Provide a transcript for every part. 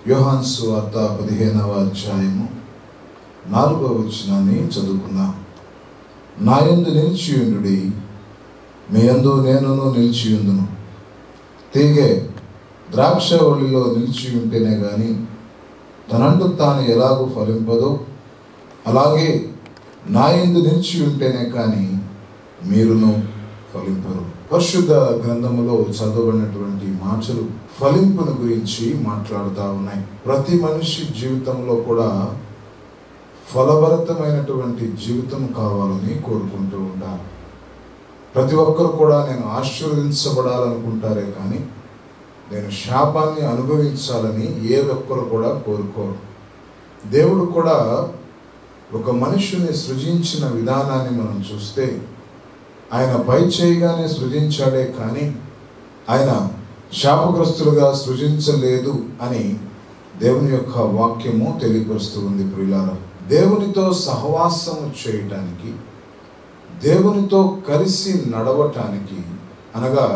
యోహాను సువార్త 15వ అధ్యాయము 4వ వచనాన్ని చదువుకుందాం. నా యందు నిలిచియుండుడి, మీ యందు నేనును నిలిచియుందును. తీగె ద్రాక్షవల్లిలో నిలిచి ఉంటేనే గాని తనంటూ తాను ఎలాగూ ఫలింపదో, అలాగే నా యందు నిలిచి ఉంటేనే కానీ మీరును ఫలింపరు. పరిశుద్ధ గ్రంథములో చదవబడినటువంటి మాటలు ఫలింపును గురించి మాట్లాడుతూ ఉన్నాయి. ప్రతి మనిషి జీవితంలో కూడా ఫలభరితమైనటువంటి జీవితం కావాలని కోరుకుంటూ ఉంటారు. ప్రతి ఒక్కరు కూడా నేను ఆశీర్వదించబడాలనుకుంటారే కానీ నేను శాపాన్ని అనుభవించాలని ఏ ఒక్కరు కూడా కోరుకోరు. దేవుడు కూడా ఒక మనుషుని సృజించిన విధానాన్ని మనం చూస్తే ఆయన పై చేయగానే సృజించాడే కానీ ఆయన శాపగ్రస్తులుగా సృజించలేదు అని దేవుని యొక్క వాక్యము తెలియపరుస్తూ ఉంది. ప్రియులారా, దేవునితో సహవాసము చేయటానికి, దేవునితో కలిసి నడవటానికి అనగా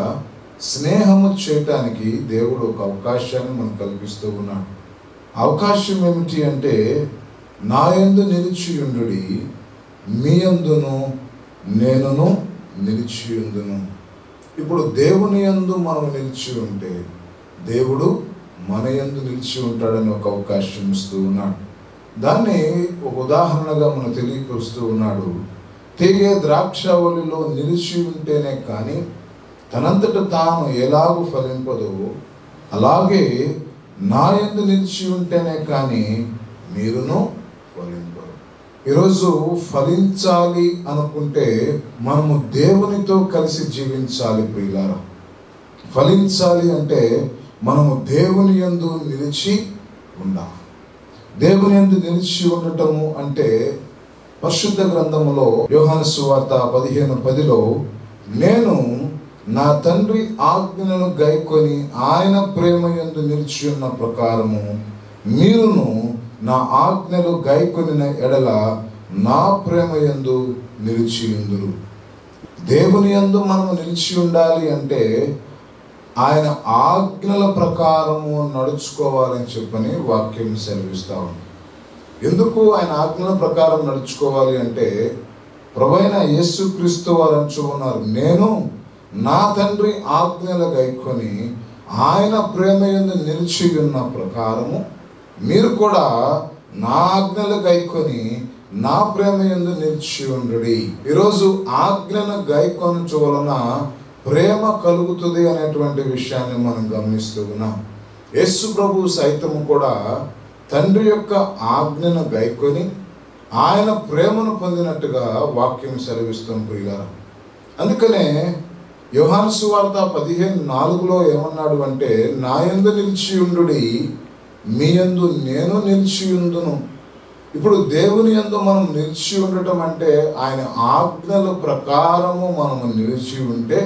స్నేహము చేయటానికి దేవుడు ఒక అవకాశాన్ని మనకు కల్పిస్తూ ఉన్నాడు. అవకాశం ఏమిటి అంటే, నా యందు నిలిచియుండుడి, మీ యందును నేనును నిలిచియుందును. ఇప్పుడు దేవుని యందు మనం నిలిచి ఉంటే దేవుడు మన యందు నిలిచి ఉంటాడని ఒక అవకాశం ఇస్తూ ఉన్నాడు. దాన్ని ఒక ఉదాహరణగా మనం తెలియపరుస్తూ ఉన్నాడు. తీగె ద్రాక్షవల్లిలో నిలిచి ఉంటేనే కానీ తనంతట తాను ఎలాగూ ఫలింపదో, అలాగే నా యందు నిలిచి ఉంటేనే కానీ మీరును ఫలింపరు. ఈరోజు ఫలించాలి అనుకుంటే మనము దేవునితో కలిసి జీవించాలి. ప్రియులారా, ఫలించాలి అంటే మనము దేవుని యందు నిలిచి ఉండాలి. దేవుని యందు నిలిచి ఉండటము అంటే పరిశుద్ధ గ్రంథములో యోహాను సువార్త 15:10లో నేను నా తండ్రి ఆజ్ఞలను గైకొని ఆయన ప్రేమ యందు నిలిచి ఉన్న ప్రకారము మీరును నా ఆజ్ఞలు గైకొనిన ఎడల నా ప్రేమ యందు నిలిచి ఉందురు. దేవుని యందు మనము నిలిచి ఉండాలి అంటే ఆయన ఆజ్ఞల ప్రకారము నడుచుకోవాలని చెప్పని వాక్యం సెలవిస్తా ఉంది. ఎందుకు ఆయన ఆజ్ఞల ప్రకారం నడుచుకోవాలి అంటే, ప్రభువైన యేసుక్రీస్తు వారు అంటూ ఉన్నారు, నేను నా తండ్రి ఆజ్ఞలు గైకొని ఆయన ప్రేమ యందు నిలిచి ఉన్న ప్రకారము మీరు కూడా నా ఆజ్ఞలు గైకొని నా ప్రేమ యందు నిలిచి ఉండుడి. ఈరోజు ఆజ్ఞను గైకొనుట వలన ప్రేమ కలుగుతుంది అనేటువంటి విషయాన్ని మనం గమనిస్తూ ఉన్నాం. యేసు ప్రభు సైతము కూడా తండ్రి యొక్క ఆజ్ఞను గైకొని ఆయన ప్రేమను పొందినట్టుగా వాక్యం సెలవిస్తాం. ప్రియులారా, అందుకనే యోహాను సువార్త 15:4లో ఏమన్నాడు అంటే, నా యందు నిలిచి ఉండుడి, మీ యందు నేను నిలిచి ఉందును. ఇప్పుడు దేవుని యందు మనం నిలిచి ఉండటం అంటే ఆయన ఆజ్ఞల ప్రకారము మనము నిలిచి ఉంటే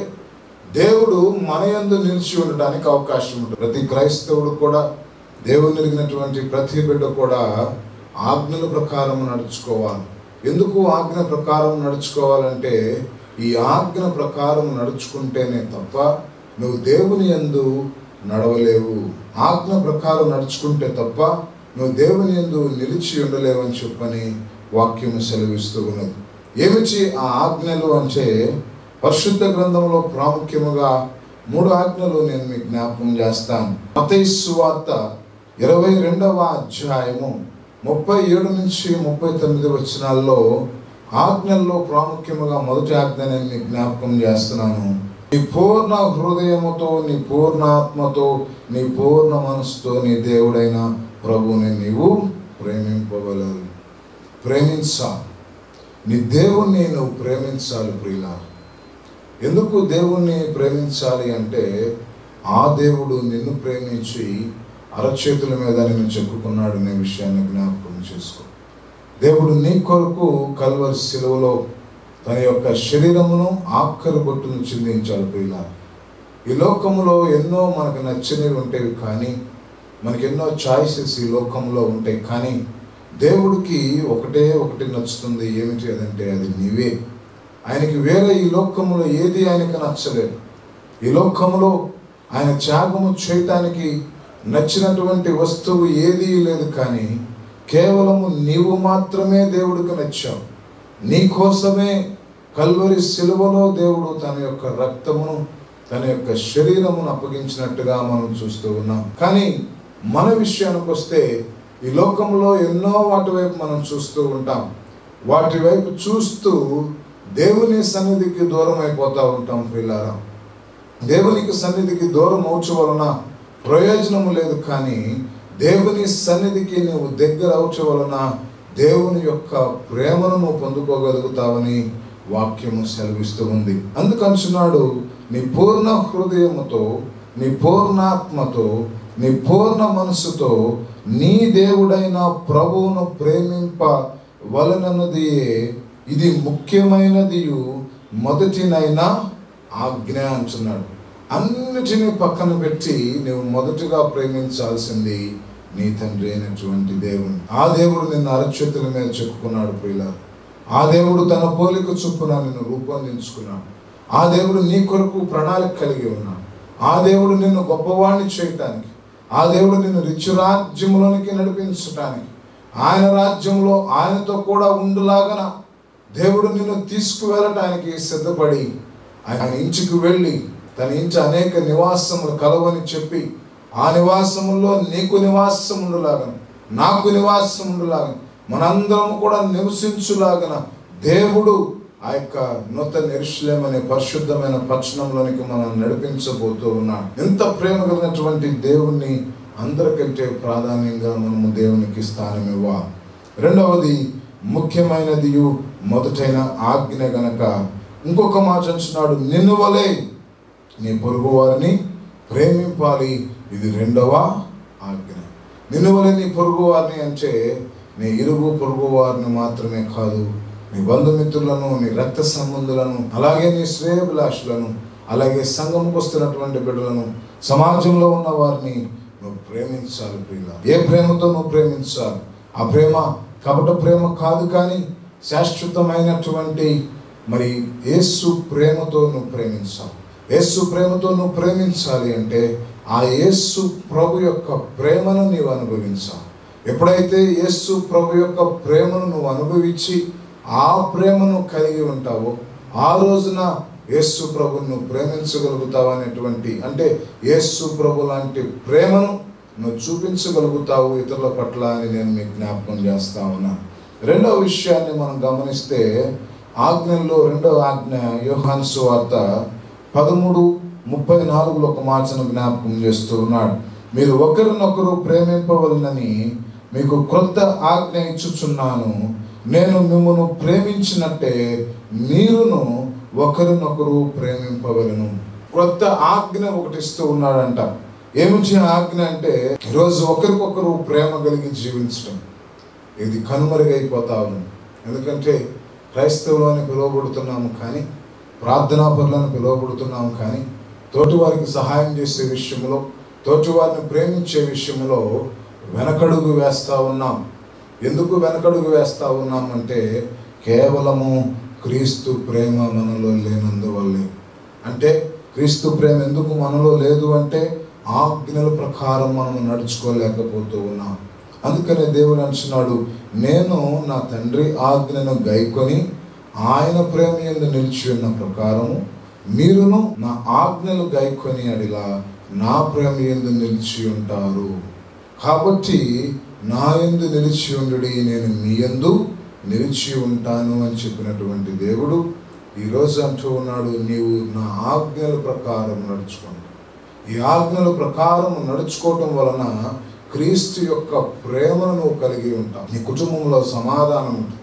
దేవుడు మన యందు నిలిచి ఉండడానికి అవకాశం ఉంటుంది. ప్రతి క్రైస్తవుడు కూడా, దేవుని ఎరిగినటువంటి ప్రతి బిడ్డ కూడా ఆజ్ఞల ప్రకారం నడుచుకోవాలి. ఎందుకు ఆజ్ఞ ప్రకారం నడుచుకోవాలంటే, ఈ ఆజ్ఞ ప్రకారం నడుచుకుంటేనే తప్ప నువ్వు దేవుని యందు నడవలేవు. ఆజ్ఞ ప్రకారం నడుచుకుంటే తప్ప నువ్వు దేవుని యందు నిలిచి ఉండలేవని చెప్పని వాక్యము సెలవిస్తూ ఉన్నది. ఏమిటి ఆ ఆజ్ఞలు అంటే, పరిశుద్ధ గ్రంథంలో ప్రాముఖ్యముగా 3 ఆజ్ఞలు నేను మీకు జ్ఞాపకం చేస్తాను. మత్తయి సువార్త 22వ అధ్యాయము 37 నుంచి 39 వచనాల్లో ఆజ్ఞల్లో ప్రాముఖ్యముగా మొదటి ఆజ్ఞ నేను మీకు జ్ఞాపకం చేస్తున్నాను. నీ పూర్ణ హృదయముతో, నీ పూర్ణ ఆత్మతో, నీ పూర్ణ మనసుతో నీ దేవుడైన ప్రభువుని నీవు ప్రేమింపగలరు. ప్రేమించాలి, నీ దేవుణ్ణి నువ్వు ప్రేమించాలి. ప్రియులా, ఎందుకు దేవుణ్ణి ప్రేమించాలి అంటే, ఆ దేవుడు నిన్ను ప్రేమించి అరచేతుల మీద నిన్ను చెక్కుకున్నాడు అనే విషయాన్ని జ్ఞాపకం చేసుకో. దేవుడు నీ కొరకు కల్వరి శిలువలో తన యొక్క శరీరమును ఆఖరి బొట్టును చిందించాడు. ప్రియులారా, ఈ లోకంలో ఎన్నో మనకు నచ్చినవి ఉంటాయి, కానీ మనకి ఎన్నో చాయిసెస్ ఈ లోకంలో ఉంటాయి, కానీ దేవుడికి ఒకటి నచ్చుతుంది. ఏమిటి అదంటే అది నీవే. ఆయనకి వేరే ఈ లోకంలో ఏది ఆయనకు నచ్చలేదు. ఈ లోకంలో ఆయన త్యాగము చేయటానికి నచ్చినటువంటి వస్తువు ఏదీ లేదు, కానీ కేవలము నీవు మాత్రమే దేవుడికి నచ్చావు. నీ కోసమే కల్వరి శిలువలో దేవుడు తన యొక్క రక్తమును, తన యొక్క శరీరమును అప్పగించినట్టుగా మనం చూస్తూ ఉన్నాం. కానీ మన విషయానికి వస్తే ఈ లోకంలో ఎన్నో వాటి వైపు మనం చూస్తూ ఉంటాం. వాటి వైపు చూస్తూ దేవుని సన్నిధికి దూరం అయిపోతూ ఉంటాం. ప్రియులారా, దేవునికి సన్నిధికి దూరం అవచు వలన ప్రయోజనము లేదు, కానీ దేవుని సన్నిధికి నువ్వు దగ్గర అవచు వలన దేవుని యొక్క ప్రేమను నువ్వు పొందుకోగలుగుతావని వాక్యము సెలవిస్తూ ఉంది. అందుకంటున్నాడు, నీ పూర్ణ హృదయముతో, నీ పూర్ణాత్మతో, నీ పూర్ణ మనసుతో నీ దేవుడైన ప్రభువును ప్రేమింప వలనన్నదియే ఇది ముఖ్యమైనదియు మొదటినైనా ఆజ్ఞ అంటున్నాడు. అన్నిటినీ పక్కన పెట్టి నువ్వు మొదటిగా ప్రేమించాల్సింది నీ తండ్రి అయినటువంటి దేవుని. ఆ దేవుడు నిన్ను అరచేతుల మీద చెప్పుకున్నాడు. ప్రియులారా, ఆ దేవుడు తన పోలిక చొప్పున నిన్ను రూపొందించుకున్నాడు. ఆ దేవుడు నీ కొరకు ప్రణాళిక కలిగి ఉన్నాడు. ఆ దేవుడు నిన్ను గొప్పవాణ్ణి చేయటానికి, ఆ దేవుడు నిన్ను రిచురాజ్యంలోనికి నడిపించటానికి, ఆయన రాజ్యంలో ఆయనతో కూడా ఉండులాగన దేవుడు నిన్ను తీసుకువెళ్ళటానికి సిద్ధపడి ఆయన ఇంటికి వెళ్ళి తన ఇంటి అనేక నివాసములు కలవని చెప్పి ఆ నివాసముల్లో నీకు నివాసం ఉండులాగన, నాకు నివాసం ఉండులాగన, మనందరం కూడా నివసించులాగన దేవుడు ఆ యొక్క నూతన యెరూషలేము అనే పరిశుద్ధమైన పట్టణంలోనికి మనం నడిపించబోతూ ఉన్నాడు. ఎంత ప్రేమ కలిగినటువంటి దేవుణ్ణి అందరికంటే ప్రాధాన్యంగా మనము దేవునికి స్థానం ఇవ్వాలి. రెండవది ముఖ్యమైనది మొదటైన ఆజ్ఞ గనక ఇంకొక మాట అంటున్నాడు, నిన్ను వలె నీ పొరుగు వారిని ప్రేమింపాలి. ఇది రెండవ ఆజ్ఞ. నిన్ను వలె నీ పొరుగు వారిని అంటే నీ ఇరుగు పొరుగు వారిని మాత్రమే కాదు, నీ బంధుమిత్రులను, నీ రక్త సంబంధులను, అలాగే నీ శ్రేయభిలాషులను, అలాగే సంఘముకు వస్తున్నటువంటి బిడ్డలను, సమాజంలో ఉన్న వారిని నువ్వు ప్రేమించాలి. ప్రియులా, ఏ ప్రేమతో నువ్వు ప్రేమించాలి? ఆ ప్రేమ కపట ప్రేమ కాదు, కానీ శాశ్వతమైనటువంటి మరి యేసు ప్రేమతో నువ్వు ప్రేమించాలి. యేసు ప్రేమతో నువ్వు ప్రేమించాలి అంటే ఆ యేసు ప్రభు యొక్క ప్రేమను నీవు అనుభవించాలి. ఎప్పుడైతే యేసు ప్రభు యొక్క ప్రేమను నువ్వు అనుభవించి ఆ ప్రేమను కలిగి ఉంటావో ఆ రోజున యేసు ప్రభుని నువ్వు ప్రేమించగలుగుతావు అనేటువంటి, అంటే యేసు ప్రభు లాంటి ప్రేమను నువ్వు చూపించగలుగుతావు ఇతరుల పట్ల అని నేను మీకు జ్ఞాపకం చేస్తా ఉన్నా. రెండవ విషయాన్ని మనం గమనిస్తే ఆజ్ఞల్లో రెండవ ఆజ్ఞ యోహాను సువార్త 13:34 ఒక మాటను జ్ఞాపకం చేస్తూ ఉన్నాడు. మీరు ఒకరినొకరు ప్రేమింపవలనని మీకు క్రొత్త ఆజ్ఞ ఇచ్చుచున్నాను, నేను మిమ్మల్ని ప్రేమించినట్టే మీరును ఒకరినొకరు ప్రేమింపవలను. క్రొత్త ఆజ్ఞ ఒకటి ఇస్తూ ఉన్నాడంట. ఏమిచ్చిన ఆజ్ఞ అంటే ఈరోజు ఒకరికొకరు ప్రేమ కలిగి జీవించడం ఇది కనుమరుగైపోతా ఉంది. ఎందుకంటే క్రైస్తవులని పిలువబడుతున్నాము, కానీ ప్రార్థనాపరులను పిలువబడుతున్నాము, కానీ తోటి వారికి సహాయం చేసే విషయంలో, తోటి వారిని ప్రేమించే విషయంలో వెనకడుగు వేస్తూ ఉన్నాం. ఎందుకు వెనకడుగు వేస్తూ ఉన్నామంటే కేవలము క్రీస్తు ప్రేమ మనలో లేనందువల్లే. అంటే క్రీస్తు ప్రేమ ఎందుకు మనలో లేదు అంటే ఆజ్ఞల ప్రకారం మనం నడుచుకోలేకపోతూ ఉన్నాం. అందుకనే దేవుడు అంటున్నాడు, నేను నా తండ్రి ఆజ్ఞను గైకొని ఆయన ప్రేమ యందు నిలిచి ఉన్న ప్రకారము మీరును నా ఆజ్ఞలు గైకొని అడిలా నా ప్రేమ యందు నిలిచి ఉంటారు. కాబట్టి నా యందు నిలిచి ఉండుడి, నేను మీ యందు నిలిచి ఉంటాను అని చెప్పినటువంటి దేవుడు ఈరోజు అంటూ ఉన్నాడు, నీవు నా ఆజ్ఞల ప్రకారం నడుచుకోండి. ఈ ఆజ్ఞల ప్రకారం నడుచుకోవటం వలన క్రీస్తు యొక్క ప్రేమను నువ్వు కలిగి ఉంటావు. నీ కుటుంబంలో సమాధానం ఉంటుంది,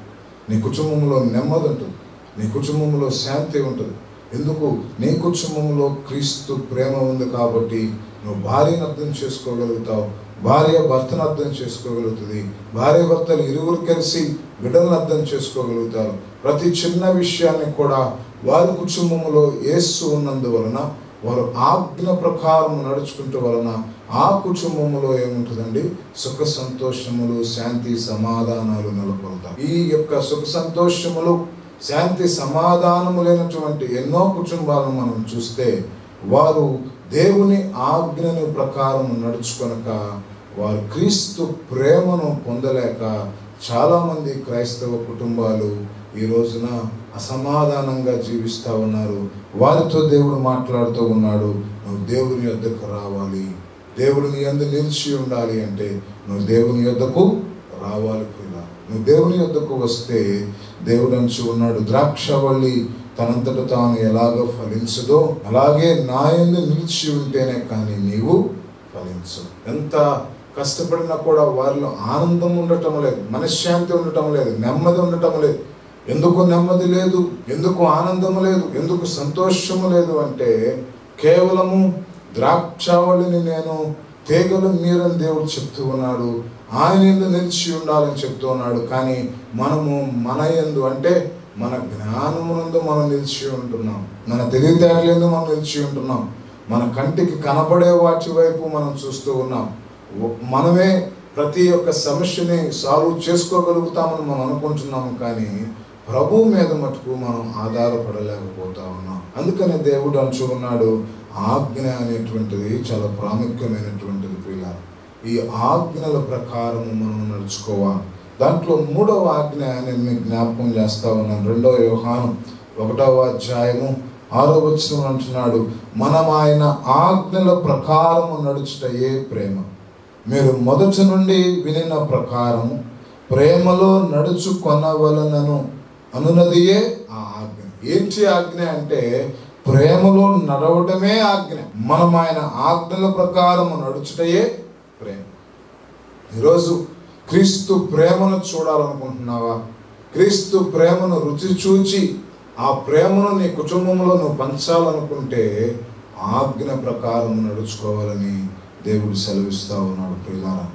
నీ కుటుంబంలో నెమ్మది ఉంటుంది, నీ కుటుంబంలో శాంతి ఉంటుంది. ఎందుకు? నీ కుటుంబంలో క్రీస్తు ప్రేమ ఉంది కాబట్టి నువ్వు భార్యను అర్థం చేసుకోగలుగుతావు, భార్య భర్తను అర్థం చేసుకోగలుగుతుంది, భార్య భర్తలు ఇరువురు కలిసి బిడ్డలను అర్థం చేసుకోగలుగుతారు. ప్రతి చిన్న విషయాన్ని కూడా వారి కుటుంబంలో యేసు ఉన్నందువలన, వారు ఆజ్ఞ ప్రకారం నడుచుకుంటూ వలన ఆ కుటుంబంలో ఏముంటుందండి? సుఖ సంతోషములు, శాంతి సమాధానాలు నెలకొల్తారు. ఈ యొక్క సుఖ సంతోషములు, శాంతి సమాధానము లేనటువంటి ఎన్నో కుటుంబాలను మనం చూస్తే వారు దేవుని ఆజ్ఞను ప్రకారం నడుచుకొనక వారు క్రీస్తు ప్రేమను పొందలేక చాలామంది క్రైస్తవ కుటుంబాలు ఈ రోజున అసమాధానంగా జీవిస్తూ ఉన్నారు. వారితో దేవుడు మాట్లాడుతూ ఉన్నాడు, నువ్వు దేవుని యొద్దకు రావాలి, దేవుడిని యందు నిలిచి ఉండాలి అంటే నువ్వు దేవుని యొద్దకు రావాలి పిల్ల. నువ్వు దేవుని యొద్దకు వస్తే దేవుడు అంచు ఉన్నాడు, ద్రాక్షవల్లి తనంతట తాను ఎలాగో ఫలించదో అలాగే నా యందు నిలిచి ఉంటేనే కానీ నీవు ఫలించు. ఎంత కష్టపడినా కూడా వారిలో ఆనందం ఉండటం లేదు, మనశ్శాంతి ఉండటం లేదు, నెమ్మది ఉండటం లేదు. ఎందుకు నెమ్మది లేదు, ఎందుకు ఆనందం లేదు, ఎందుకు సంతోషము లేదు అంటే కేవలము ద్రాక్షావళిని నేను తీగలు మీరని దేవుడు చెప్తూ ఉన్నాడు, ఆయన యందు నిలిచి ఉండాలని చెప్తూ ఉన్నాడు. కానీ మనము మన యందు అంటే మన జ్ఞానమునందు మనం నిలిచి ఉంటున్నాం, మన తెలివితేటలందు మనం నిలిచి ఉంటున్నాం, మన కంటికి కనబడే వాటి వైపు మనం చూస్తూ ఉన్నాం. మనమే ప్రతి ఒక్క సమస్యని సాల్వ్ చేసుకోగలుగుతామని మనం అనుకుంటున్నాము, కానీ ప్రభు మీద మటుకు మనం ఆధారపడలేకపోతా ఉన్నాం. అందుకని దేవుడు అంటూ ఉన్నాడు, ఆజ్ఞ అనేటువంటిది చాలా ప్రాముఖ్యమైనటువంటిది పిల్ల. ఈ ఆజ్ఞల ప్రకారము మనం నడుచుకోవాలి. దాంట్లో 3వ ఆజ్ఞ నేను మీకు జ్ఞాపకం చేస్తా ఉన్నాను. 2వ యోహాను 1వ అధ్యాయము 6వ వచనం అంటున్నాడు, మనం ఆయన ఆజ్ఞల ప్రకారము నడుచుటయే ప్రేమ. మీరు మొదటి నుండి వినిన ప్రకారము ప్రేమలో నడుచుకొనవలనను అనున్నదియే ఆ ఆజ్ఞ. ఏంటి ఆజ్ఞ అంటే ప్రేమలో నడవటమే ఆజ్ఞ. మనం ఆయన ఆజ్ఞల ప్రకారము నడుచుటయే ప్రేమ. ఈరోజు క్రీస్తు ప్రేమను చూడాలనుకుంటున్నావా? క్రీస్తు ప్రేమను రుచి చూచి ఆ ప్రేమను నీ కుటుంబంలో నువ్వు పంచాలనుకుంటే ఆజ్ఞ ప్రకారం నడుచుకోవాలని దేవుడు సెలవిస్తా ఉన్నాడు ప్రియులారా.